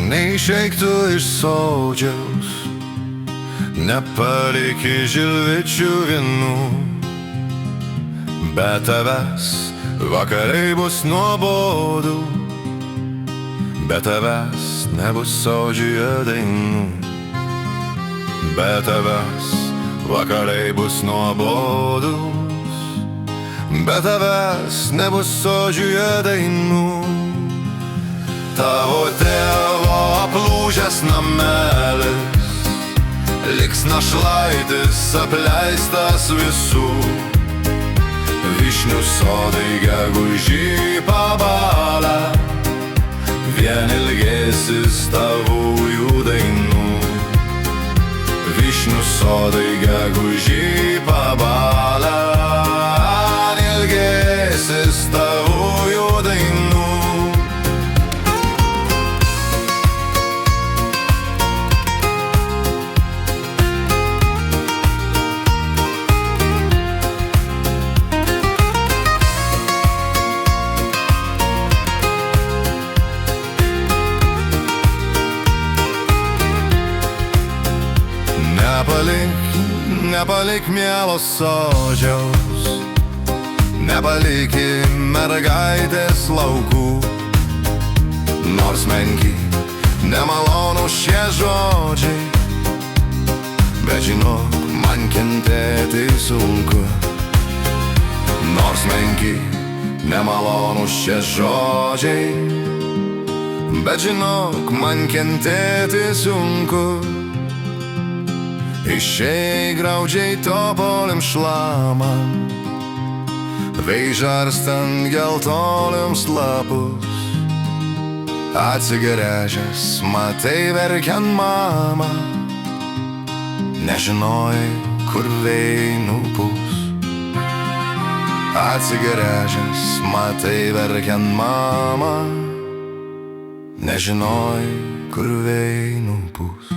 neišeik tu iš sodžiaus, nepalik žilvičių vienų. Be tavęs vakarai bus nuobodu, be tavęs nebus sodžioje dainų. Be tavęs vakarai bus nuobodus, be tavęs nebus sodžioje dainų. Tavo tėvo aplūžęs namelis liks našlaitis apleistas visų. Vyšnių sodai gegužį pabalę, vien ilgėsis tavųjų dainų. Vyšnių sodai gegužį pabalę, ilgėsis tavųjų dainų. Nepalik mielos sodžiaus, nepaliki mergaitės laukų. Nors menki, nemalonu šie žodžiai, bet žinok, man kentėti sunku. Nors menki, nemalonu šie žodžiai, bet žinok, man kentėti sunku. Išėjai graudžiai topolim šlamam, veižarstant geltoniams lapus. Atsigręžęs matai verkiant mamą, nežinojai, kur vėjai nupūs. Atsigręžęs matai verkiant mamą, nežinojai, kur vėjai nupūs.